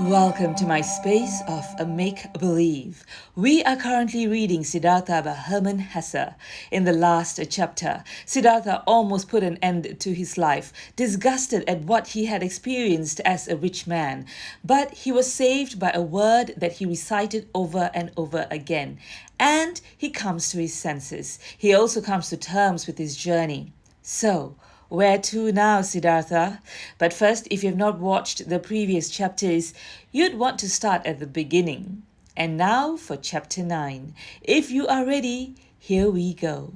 Welcome to my space of a make-believe. We are currently reading Siddhartha by Hermann Hesse. In the last chapter, Siddhartha almost put an end to his life, disgusted at what he had experienced as a rich man. But he was saved by a word that he recited over and over again. And he comes to his senses. He also comes to terms with his journey. So, where to now, Siddhartha? But first, if you have not watched the previous chapters, you'd want to start at the beginning. And now for chapter 9. If you are ready, here we go.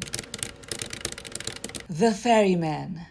The Ferryman.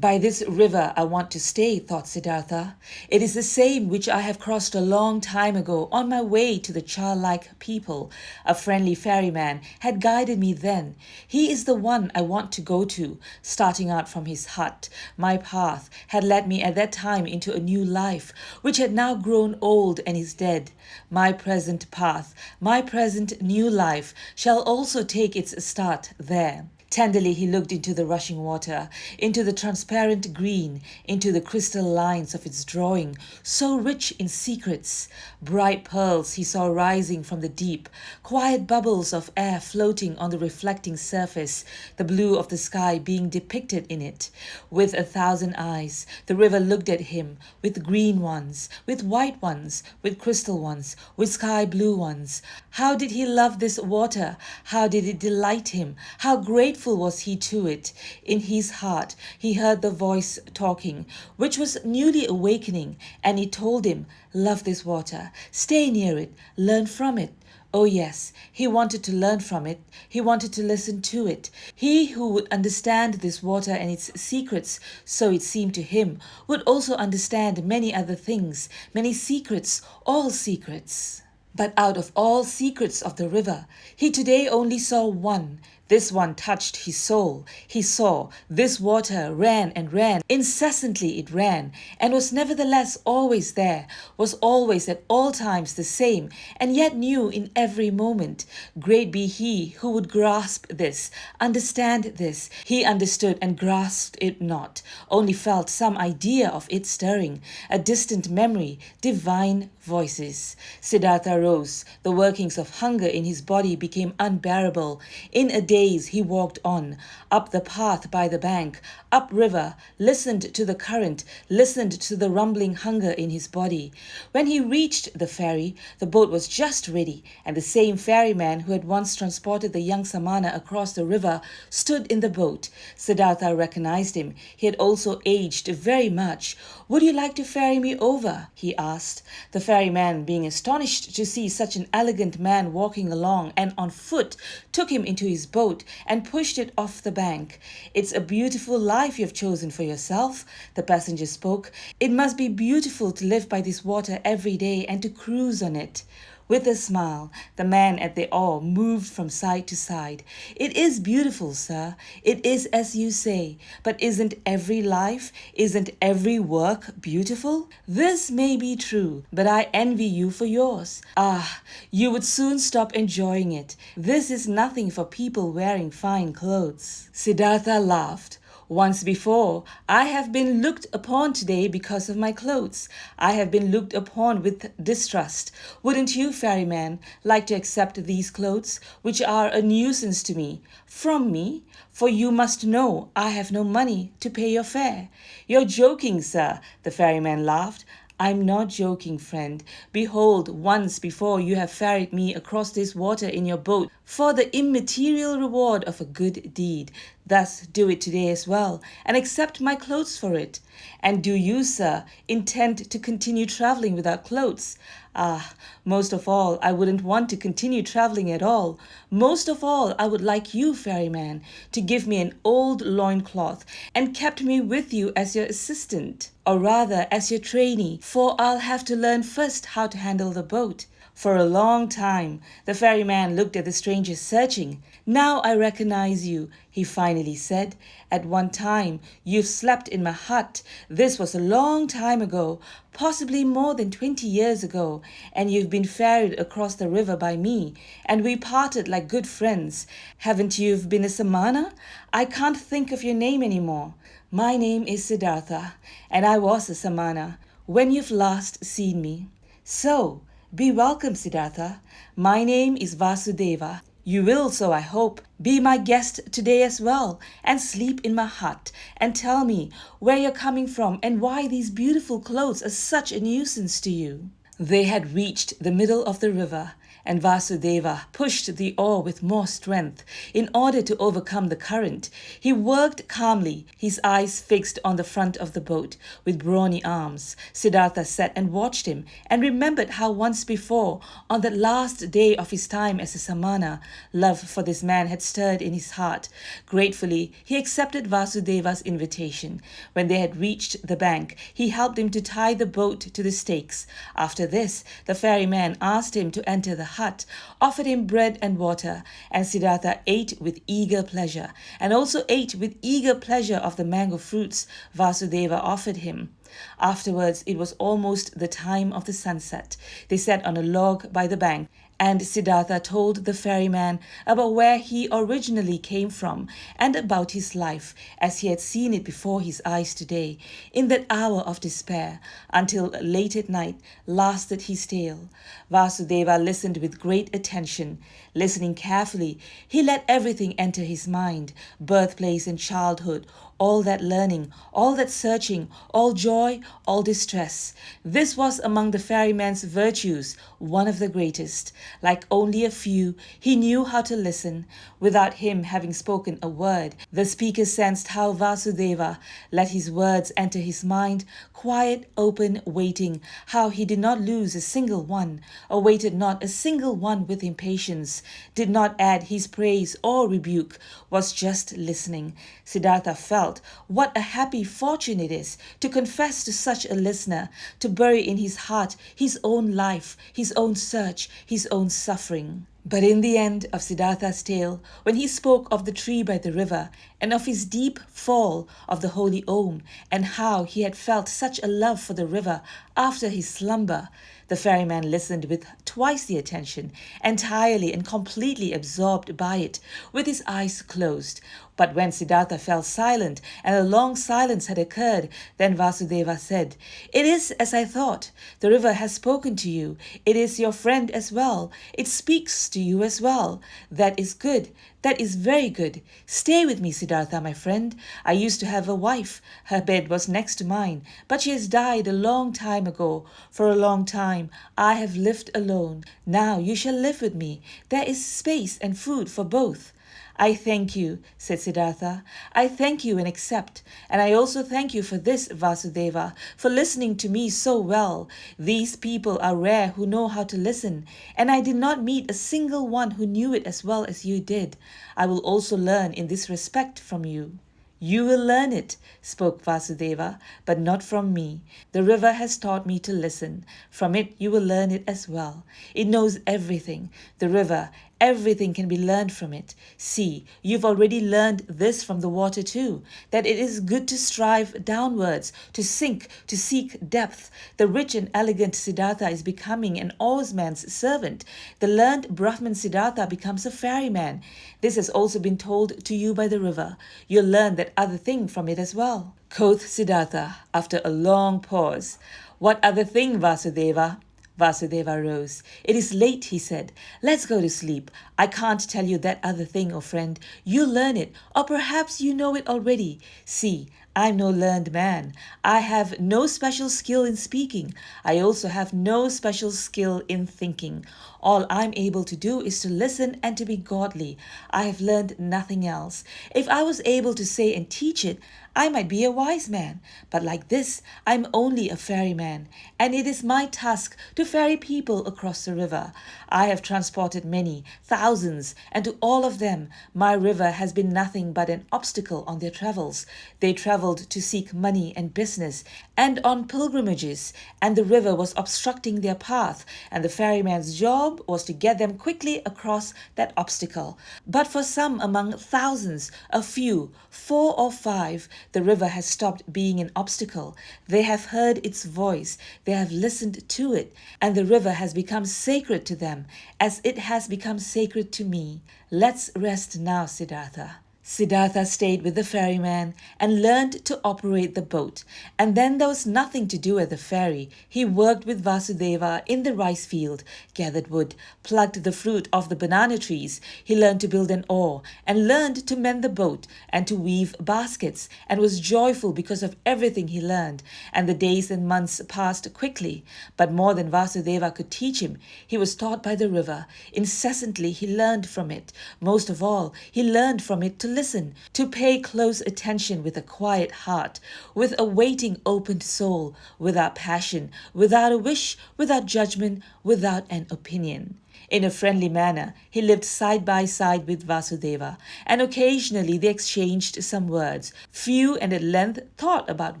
By this river I want to stay, thought Siddhartha. It is the same which I have crossed a long time ago on my way to the childlike people. A friendly ferryman had guided me then. He is the one I want to go to. Starting out from his hut, my path had led me at that time into a new life, which had now grown old and is dead. My present path, my present new life, shall also take its start there. Tenderly he looked into the rushing water, into the transparent green, into the crystal lines of its drawing, so rich in secrets. Bright pearls he saw rising from the deep, quiet bubbles of air floating on the reflecting surface, the blue of the sky being depicted in it. With 1,000 eyes, the river looked at him, with green ones, with white ones, with crystal ones, with sky blue ones. How did he love this water? How did it delight him? How grateful was he to it? In his heart he heard the voice talking, which was newly awakening, and it told him, love this water, stay near it, learn from it. Oh yes, he wanted to learn from it. He wanted to listen to it. He who would understand this water and its secrets, so it seemed to him, would also understand many other things, many secrets, all secrets. But out of all secrets of the river, he today only saw one. This one touched his soul. He saw this water ran and ran. Incessantly it ran, and was nevertheless always there, was always at all times the same, and yet new in every moment. Great be he who would grasp this, understand this. He understood and grasped it not, only felt some idea of it stirring, a distant memory, divine voices. Siddhartha rose. The workings of hunger in his body became unbearable. In a daze he walked on, up the path by the bank, up river, listened to the current, listened to the rumbling hunger in his body. When he reached the ferry, the boat was just ready, and the same ferryman who had once transported the young Samana across the river stood in the boat. Siddhartha recognized him. He had also aged very much. Would you like to ferry me over? He asked. The ferryman, being astonished to see such an elegant man walking along and on foot, took him into his boat and pushed it off the bank. It's a beautiful life you have chosen for yourself, the passenger spoke. It must be beautiful to live by this water every day and to cruise on it. With a smile, the man at the oar moved from side to side. It is beautiful, sir. It is as you say. But isn't every life, isn't every work beautiful? This may be true, but I envy you for yours. Ah, you would soon stop enjoying it. This is nothing for people wearing fine clothes. Siddhartha laughed. Once before, I have been looked upon today because of my clothes. I have been looked upon with distrust. Wouldn't you, ferryman, like to accept these clothes, which are a nuisance to me, from me? For you must know I have no money to pay your fare. You're joking, sir, the ferryman laughed. I'm not joking, friend. Behold, once before you have ferried me across this water in your boat for the immaterial reward of a good deed. Thus do it today as well, and accept my clothes for it. And do you, sir, intend to continue traveling without clothes? Ah, most of all, I wouldn't want to continue traveling at all. Most of all, I would like you, ferryman, to give me an old loincloth and kept me with you as your assistant, or rather as your trainee, for I'll have to learn first how to handle the boat. For a long time, the ferryman looked at the stranger searching. Now I recognize you, he finally said. At one time, you've slept in my hut. This was a long time ago, possibly more than 20 years ago, and you've been ferried across the river by me, and we parted like good friends. Haven't you been a Samana? I can't think of your name anymore. My name is Siddhartha, and I was a Samana when you've last seen me. So, be welcome, Siddhartha. My name is Vasudeva. You will, so I hope, be my guest today as well, and sleep in my hut, and tell me where you're coming from and why these beautiful clothes are such a nuisance to you. They had reached the middle of the river, and Vasudeva pushed the oar with more strength in order to overcome the current. He worked calmly, his eyes fixed on the front of the boat with brawny arms. Siddhartha sat and watched him and remembered how once before, on that last day of his time as a samana, love for this man had stirred in his heart. Gratefully, he accepted Vasudeva's invitation. When they had reached the bank, he helped him to tie the boat to the stakes. After this, the ferryman asked him to enter the hut, offered him bread and water, and Siddhartha ate with eager pleasure, and also ate with eager pleasure of the mango fruits Vasudeva offered him. Afterwards, it was almost the time of the sunset. They sat on a log by the bank, and Siddhartha told the ferryman about where he originally came from and about his life as he had seen it before his eyes today, in that hour of despair, until late at night lasted his tale. Vasudeva listened with great attention. Listening carefully, he let everything enter his mind, birthplace and childhood, all that learning, all that searching, all joy, all distress. This was among the ferryman's virtues, one of the greatest. Like only a few, he knew how to listen. Without him having spoken a word, the speaker sensed how Vasudeva let his words enter his mind, quiet, open, waiting, how he did not lose a single one, awaited not a single one with impatience, did not add his praise or rebuke, was just listening. Siddhartha felt what a happy fortune it is to confess to such a listener, to bury in his heart his own life, his own search, his own suffering. But in the end of Siddhartha's tale, when he spoke of the tree by the river, and of his deep fall of the holy Om, and how he had felt such a love for the river after his slumber, the ferryman listened with twice the attention, entirely and completely absorbed by it, with his eyes closed. But when Siddhartha fell silent, and a long silence had occurred, then Vasudeva said, "It is as I thought. The river has spoken to you. It is your friend as well. It speaks to you as well. That is good. That is very good. Stay with me, Siddhartha, my friend. I used to have a wife. Her bed was next to mine, but she has died a long time ago. For a long time I have lived alone. Now you shall live with me. There is space and food for both." "I thank you," said Siddhartha. "I thank you and accept. And I also thank you for this, Vasudeva, for listening to me so well. These people are rare who know how to listen, and I did not meet a single one who knew it as well as you did. I will also learn in this respect from you." "You will learn it," spoke Vasudeva, "but not from me. The river has taught me to listen. From it you will learn it as well. It knows everything. The river, everything can be learned from it. See, you've already learned this from the water too, that it is good to strive downwards, to sink, to seek depth. The rich and elegant Siddhartha is becoming an oarsman's servant. The learned Brahman Siddhartha becomes a ferryman. This has also been told to you by the river. You'll learn that other thing from it as well." Quoth Siddhartha after a long pause, "What other thing, Vasudeva?" Vasudeva rose. "It is late," he said. "Let's go to sleep. I can't tell you that other thing, O friend. You'll learn it, or perhaps you know it already. See, I'm no learned man. I have no special skill in speaking. I also have no special skill in thinking. All I'm able to do is to listen and to be godly. I have learned nothing else. If I was able to say and teach it, I might be a wise man. But like this, I'm only a ferryman, and it is my task to ferry people across the river. I have transported many, thousands, and to all of them, my river has been nothing but an obstacle on their travels. They traveled to seek money and business, and on pilgrimages, and the river was obstructing their path, and the ferryman's job was to get them quickly across that obstacle. But for some among thousands, a few, 4 or 5, the river has stopped being an obstacle. They have heard its voice, they have listened to it, and the river has become sacred to them, as it has become sacred to me. Let's rest now, Siddhartha. Siddhartha stayed with the ferryman and learned to operate the boat. And then there was nothing to do at the ferry. He worked with Vasudeva in the rice field, gathered wood, plucked the fruit off the banana trees. He learned to build an oar and learned to mend the boat and to weave baskets and was joyful because of everything he learned. And the days and months passed quickly. But more than Vasudeva could teach him, he was taught by the river. Incessantly he learned from it. Most of all, he learned from it to listen, to pay close attention with a quiet heart, with a waiting open soul, without passion, without a wish, without judgment, without an opinion. In a friendly manner, he lived side by side with Vasudeva, and occasionally they exchanged some words. Few and at length thought about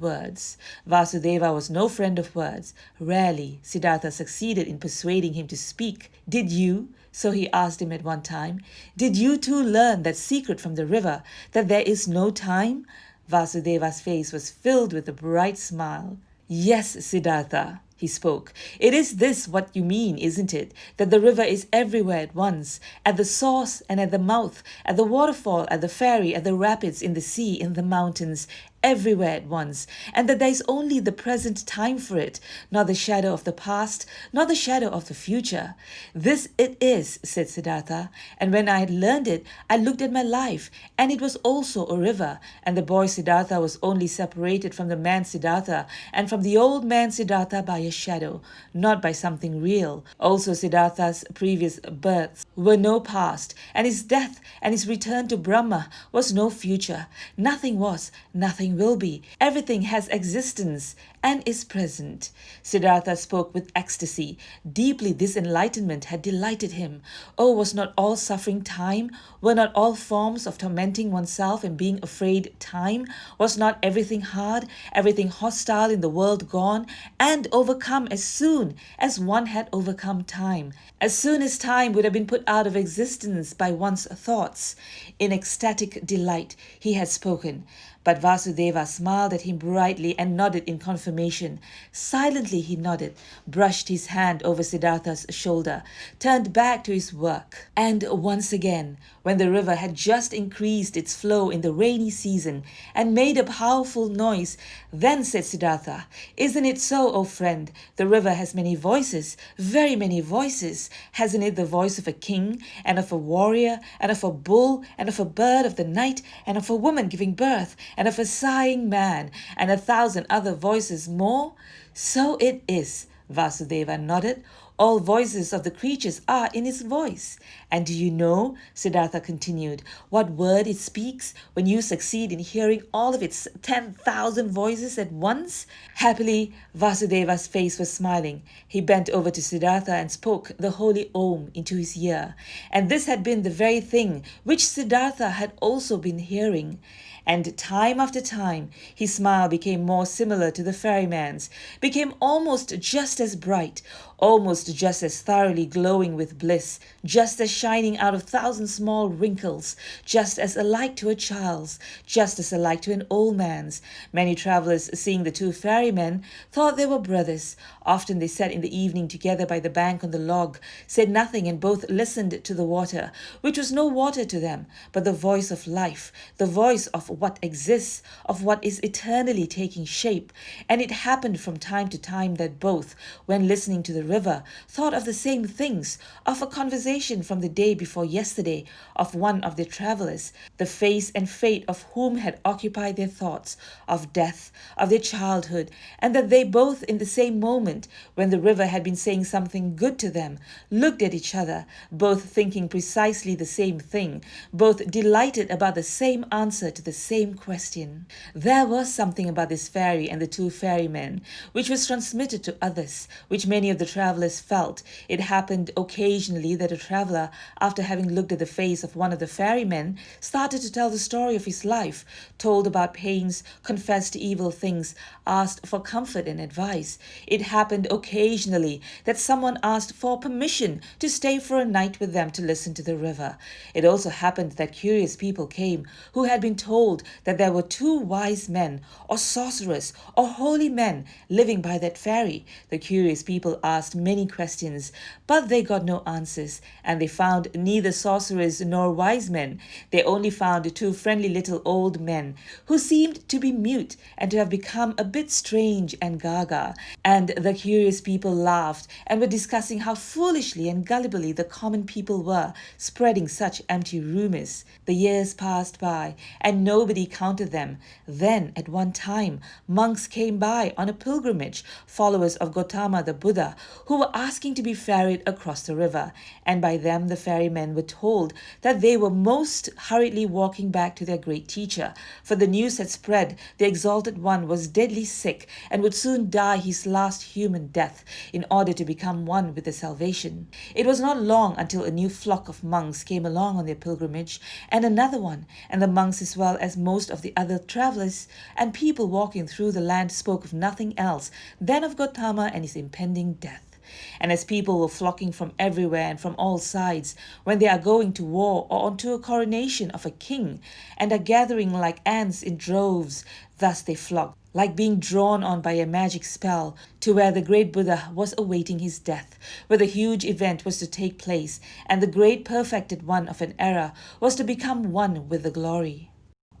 words. Vasudeva was no friend of words. Rarely Siddhartha succeeded in persuading him to speak. Did you? So he asked him at one time, did you too learn that secret from the river, that there is no time? Vasudeva's face was filled with a bright smile. Yes, Siddhartha, he spoke. It is this what you mean, isn't it? That the river is everywhere at once, at the source and at the mouth, at the waterfall, at the ferry, at the rapids, in the sea, in the mountains, everywhere at once, and that there is only the present time for it, not the shadow of the past, not the shadow of the future. This it is, said Siddhartha, and when I had learned it, I looked at my life, and it was also a river, and the boy Siddhartha was only separated from the man Siddhartha and from the old man Siddhartha by a shadow, not by something real. Also Siddhartha's previous births were no past, and his death and his return to Brahma was no future. Nothing was, nothing will be. Everything has existence and is present. Siddhartha spoke with ecstasy. Deeply this enlightenment had delighted him. Oh, was not all suffering time? Were not all forms of tormenting oneself and being afraid time? Was not everything hard, everything hostile in the world gone and overcome as soon as one had overcome time? As soon as time would have been put out of existence by one's thoughts. In ecstatic delight he had spoken. But Vasudeva smiled at him brightly and nodded in confirmation. Silently he nodded, brushed his hand over Siddhartha's shoulder, turned back to his work. And once again, when the river had just increased its flow in the rainy season and made a powerful noise, then said Siddhartha, isn't it so, O friend? The river has many voices, very many voices. Hasn't it the voice of a king, and of a warrior, and of a bull, and of a bird of the night, and of a woman giving birth, and of a sighing man, and 1,000 other voices more? So it is, Vasudeva nodded. All voices of the creatures are in its voice. And do you know, Siddhartha continued, what word it speaks when you succeed in hearing all of its 10,000 voices at once? Happily, Vasudeva's face was smiling. He bent over to Siddhartha and spoke the holy Om into his ear. And this had been the very thing which Siddhartha had also been hearing. And time after time, his smile became more similar to the ferryman's, became almost just as bright, almost just as thoroughly glowing with bliss, just as shining out of 1,000 small wrinkles, just as alike to a child's, just as alike to an old man's. Many travelers, seeing the two ferrymen, thought they were brothers. Often they sat in the evening together by the bank on the log, said nothing, and both listened to the water, which was no water to them, but the voice of life, the voice of what exists, of what is eternally taking shape. And it happened from time to time that both, when listening to the river, thought of the same things, of a conversation from the day before yesterday, of one of their travelers, the face and fate of whom had occupied their thoughts, of death, of their childhood, and that they both in the same moment, when the river had been saying something good to them, looked at each other, both thinking precisely the same thing, both delighted about the same answer to the same question. There was something about this ferry and the two ferrymen which was transmitted to others, which many of the travelers felt. It happened occasionally that a traveler, after having looked at the face of one of the ferrymen, started to tell the story of his life, told about pains, confessed evil things, asked for comfort and advice. It happened occasionally that someone asked for permission to stay for a night with them to listen to the river. It also happened that curious people came who had been told that there were two wise men, or sorcerers, or holy men living by that ferry. The curious people asked many questions, but they got no answers, and they found neither sorcerers nor wise men. They only found two friendly little old men who seemed to be mute and to have become a bit strange and gaga. And the curious people laughed and were discussing how foolishly and gullibly the common people were, spreading such empty rumors. The years passed by, and nobody counted them. Then, at one time, monks came by on a pilgrimage, followers of Gautama the Buddha, who were asking to be ferried across the river. And by them the ferrymen were told that they were most hurriedly walking back to their great teacher, for the news had spread the exalted one was deadly sick and would soon die his last human death in order to become one with the salvation. It was not long until a new flock of monks came along on their pilgrimage, and another one, and the monks as well as most of the other travelers and people walking through the land spoke of nothing else than of Gautama and his impending death. And as people were flocking from everywhere and from all sides, when they are going to war or onto a coronation of a king, and are gathering like ants in droves, thus they flocked, like being drawn on by a magic spell, to where the great Buddha was awaiting his death, where the huge event was to take place, and the great perfected one of an era was to become one with the glory.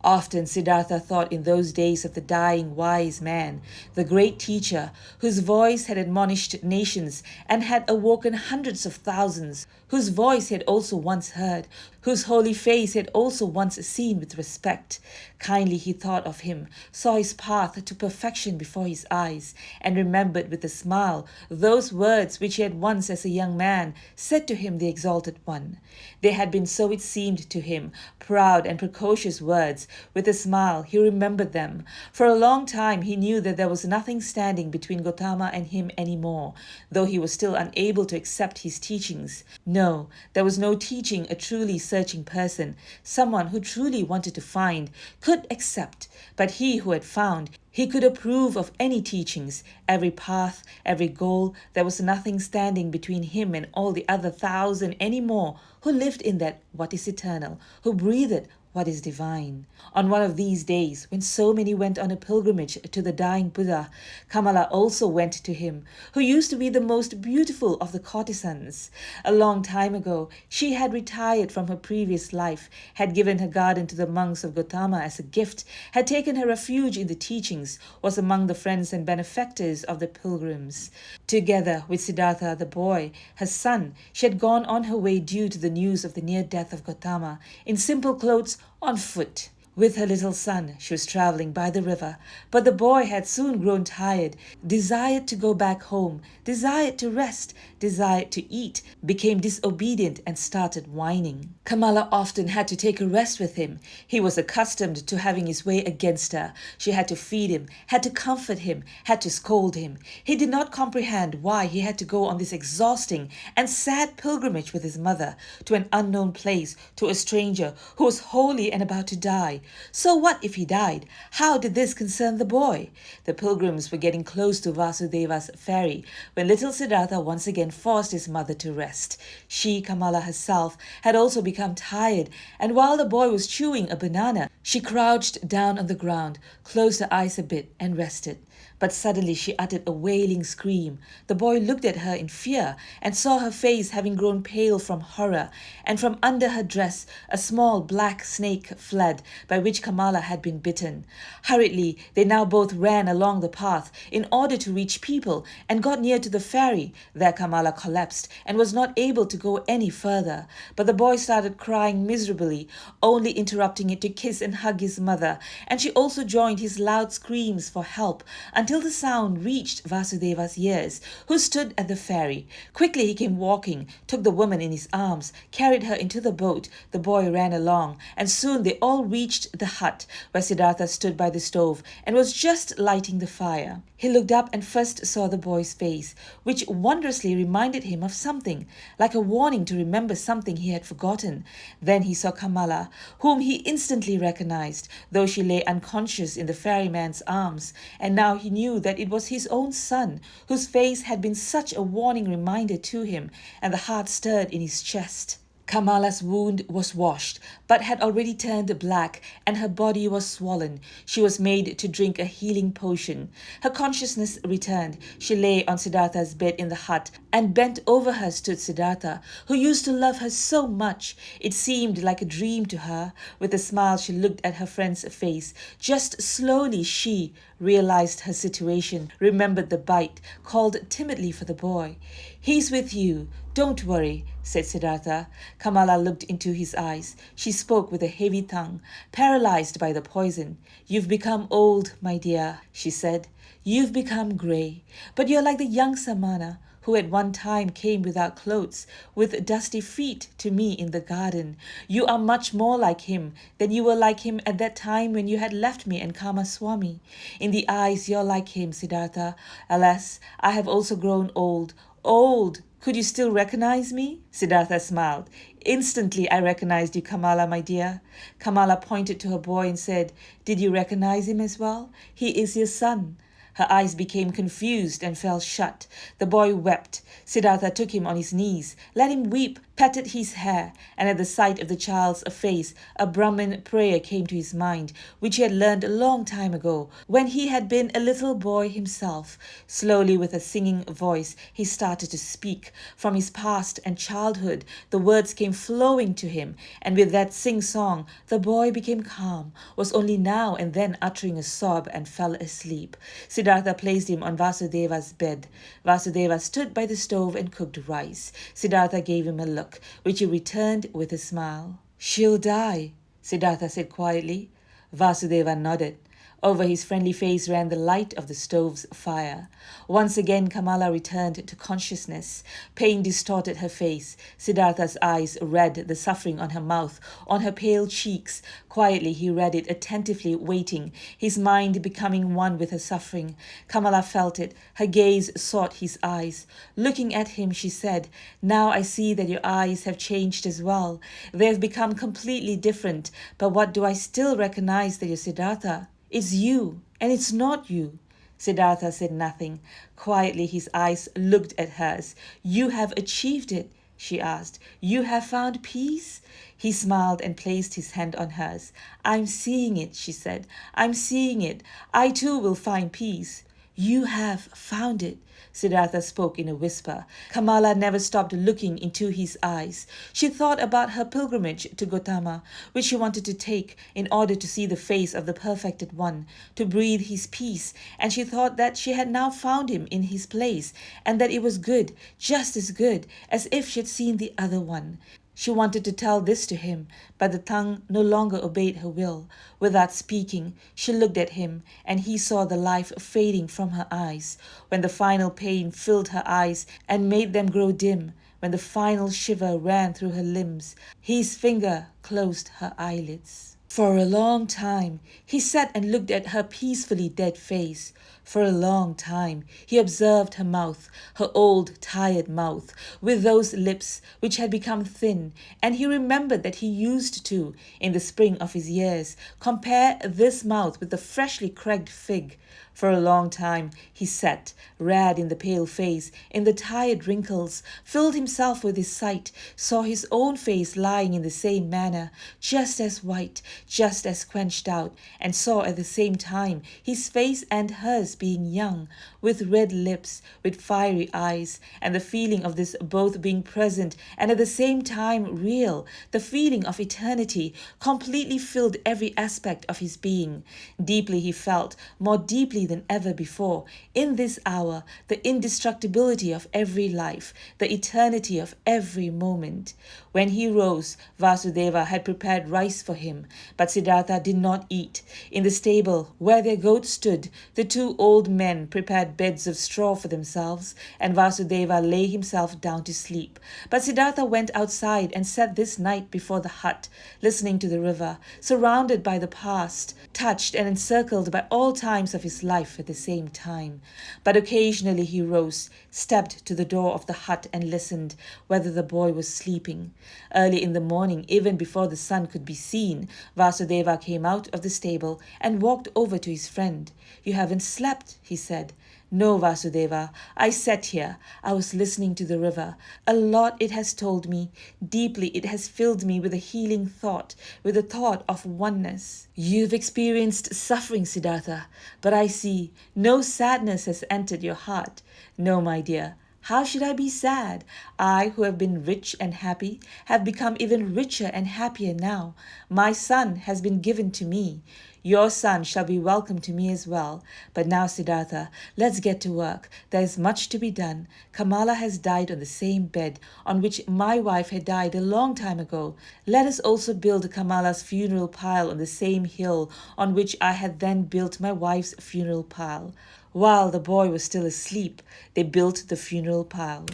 Often Siddhartha thought in those days of the dying wise man, the great teacher, whose voice had admonished nations and had awoken hundreds of thousands, whose voice he had also once heard, whose holy face he had also once seen with respect. Kindly he thought of him, saw his path to perfection before his eyes, and remembered with a smile those words which he had once as a young man said to him, the exalted one. They had been, so it seemed to him, proud and precocious words. With a smile he remembered them. For a long time he knew that there was nothing standing between Gautama and him any more, though he was still unable to accept his teachings. No, there was no teaching a truly searching person, someone who truly wanted to find, could accept. But he who had found, he could approve of any teachings, every path, every goal. There was nothing standing between him and all the other thousand any more who lived in that what is eternal, who breathed what is divine. On one of these days, when so many went on a pilgrimage to the dying Buddha, Kamala also went to him, who used to be the most beautiful of the courtesans. A long time ago, she had retired from her previous life, had given her garden to the monks of Gautama as a gift, had taken her refuge in the teachings, was among the friends and benefactors of the pilgrims. Together with Siddhartha the boy, her son, she had gone on her way due to the news of the near death of Gautama, in simple clothes, on foot. With her little son, she was traveling by the river, but the boy had soon grown tired, desired to go back home, desired to rest, desired to eat, became disobedient and started whining. Kamala often had to take a rest with him. He was accustomed to having his way against her. She had to feed him, had to comfort him, had to scold him. He did not comprehend why he had to go on this exhausting and sad pilgrimage with his mother, to an unknown place, to a stranger who was holy and about to die. So what if he died? How did this concern the boy? The pilgrims were getting close to Vasudeva's ferry when little Siddhartha once again forced his mother to rest. She, Kamala herself, had also become tired, and while the boy was chewing a banana, she crouched down on the ground, closed her eyes a bit, and rested. But suddenly she uttered a wailing scream. The boy looked at her in fear and saw her face having grown pale from horror, and from under her dress a small black snake fled, by which Kamala had been bitten. Hurriedly they now both ran along the path in order to reach people, and got near to the ferry. There Kamala collapsed and was not able to go any further. But the boy started crying miserably, only interrupting it to kiss and hug his mother, and she also joined his loud screams for help, until the sound reached Vasudeva's ears, who stood at the ferry. Quickly he came walking, took the woman in his arms, carried her into the boat. The boy ran along, and soon they all reached the hut, where Siddhartha stood by the stove and was just lighting the fire. He looked up and first saw the boy's face, which wondrously reminded him of something, like a warning to remember something he had forgotten. Then he saw Kamala, whom he instantly recognized, though she lay unconscious in the ferryman's arms, and now he knew that it was his own son, whose face had been such a warning reminder to him, and the heart stirred in his chest. Kamala's wound was washed, but had already turned black, and her body was swollen. She was made to drink a healing potion. Her consciousness returned. She lay on Siddhartha's bed in the hut, and bent over her stood Siddhartha, who used to love her so much. It seemed like a dream to her. With a smile she looked at her friend's face. Just slowly she realized her situation, remembered the bite, called timidly for the boy. "He's with you. Don't worry," said Siddhartha. Kamala looked into his eyes. She spoke with a heavy tongue, paralyzed by the poison. "You've become old, my dear," she said. "You've become grey. But you're like the young Samana, who at one time came without clothes, with dusty feet to me in the garden. You are much more like him than you were like him at that time when you had left me and Kamaswami. In the eyes you're like him, Siddhartha. Alas, I have also grown old. Old! Could you still recognize me?" Siddhartha smiled. "Instantly I recognized you, Kamala, my dear." Kamala pointed to her boy and said, "Did you recognize him as well? He is your son." Her eyes became confused and fell shut. The boy wept. Siddhartha took him on his knees, let him weep, patted his hair, and at the sight of the child's face, a Brahmin prayer came to his mind, which he had learned a long time ago, when he had been a little boy himself. Slowly, with a singing voice, he started to speak. From his past and childhood, the words came flowing to him, and with that sing-song, the boy became calm, was only now and then uttering a sob, and fell asleep. Siddhartha placed him on Vasudeva's bed. Vasudeva stood by the stove and cooked rice. Siddhartha gave him a look, which he returned with a smile. "She'll die," Siddhartha said quietly. Vasudeva nodded. Over his friendly face ran the light of the stove's fire. Once again Kamala returned to consciousness. Pain distorted her face. Siddhartha's eyes read the suffering on her mouth, on her pale cheeks. Quietly he read it, attentively waiting, his mind becoming one with her suffering. Kamala felt it. Her gaze sought his eyes. Looking at him, she said, "Now I see that your eyes have changed as well. They have become completely different. But what do I still recognize that you're Siddhartha? It's you, and it's not you." Siddhartha said nothing. Quietly his eyes looked at hers. "You have achieved it," she asked. "You have found peace?" He smiled and placed his hand on hers. "I'm seeing it," she said. "I'm seeing it. I too will find peace." "You have found it," Siddhartha spoke in a whisper. Kamala never stopped looking into his eyes. She thought about her pilgrimage to Gautama, which she wanted to take in order to see the face of the perfected one, to breathe his peace, and she thought that she had now found him in his place, and that it was good, just as good as if she had seen the other one. She wanted to tell this to him, but the tongue no longer obeyed her will. Without speaking, she looked at him, and he saw the life fading from her eyes. When the final pain filled her eyes and made them grow dim, when the final shiver ran through her limbs, his finger closed her eyelids. For a long time, he sat and looked at her peacefully dead face. For a long time, he observed her mouth, her old, tired mouth, with those lips which had become thin, and he remembered that he used to, in the spring of his years, compare this mouth with the freshly cracked fig. For a long time he sat, red in the pale face, in the tired wrinkles, filled himself with his sight, saw his own face lying in the same manner, just as white, just as quenched out, and saw at the same time his face and hers being young, with red lips, with fiery eyes, and the feeling of this both being present and at the same time real, the feeling of eternity, completely filled every aspect of his being. Deeply he felt, more deeply than ever before, in this hour, the indestructibility of every life, the eternity of every moment. When he rose, Vasudeva had prepared rice for him, but Siddhartha did not eat. In the stable, where their goat stood, the two old men prepared beds of straw for themselves, and Vasudeva lay himself down to sleep. But Siddhartha went outside and sat this night before the hut, listening to the river, surrounded by the past, touched and encircled by all times of his life at the same time. But occasionally he rose, stepped to the door of the hut and listened whether the boy was sleeping. Early in the morning, even before the sun could be seen, Vasudeva came out of the stable and walked over to his friend. "You haven't slept," he said. No, Vasudeva, I sat here. I was listening to the river. A lot it has told me. Deeply it has filled me with a healing thought, with the thought of oneness. You've experienced suffering, Siddhartha, but I see no sadness has entered your heart. No, my dear. How should I be sad? I, who have been rich and happy, have become even richer and happier now. My son has been given to me. Your son shall be welcome to me as well. But now, Siddhartha, let's get to work. There is much to be done. Kamala has died on the same bed on which my wife had died a long time ago. Let us also build Kamala's funeral pile on the same hill on which I had then built my wife's funeral pile. While the boy was still asleep, they built the funeral pile.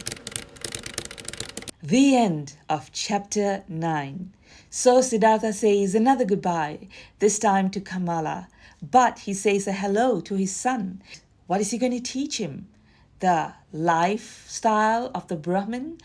The end of chapter 9. So Siddhartha says another goodbye, this time to Kamala. But he says a hello to his son. What is he going to teach him? The lifestyle of the Brahmin?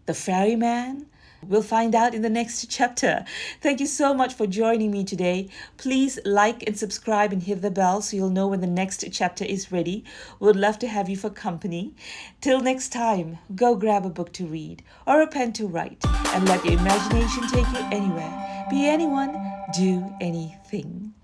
The ferryman? We'll find out in the next chapter. Thank you so much for joining me today. Please like and subscribe and hit the bell so you'll know when the next chapter is ready. Would love to have you for company. Till next time, go grab a book to read or a pen to write and let your imagination take you anywhere. Be anyone, do anything.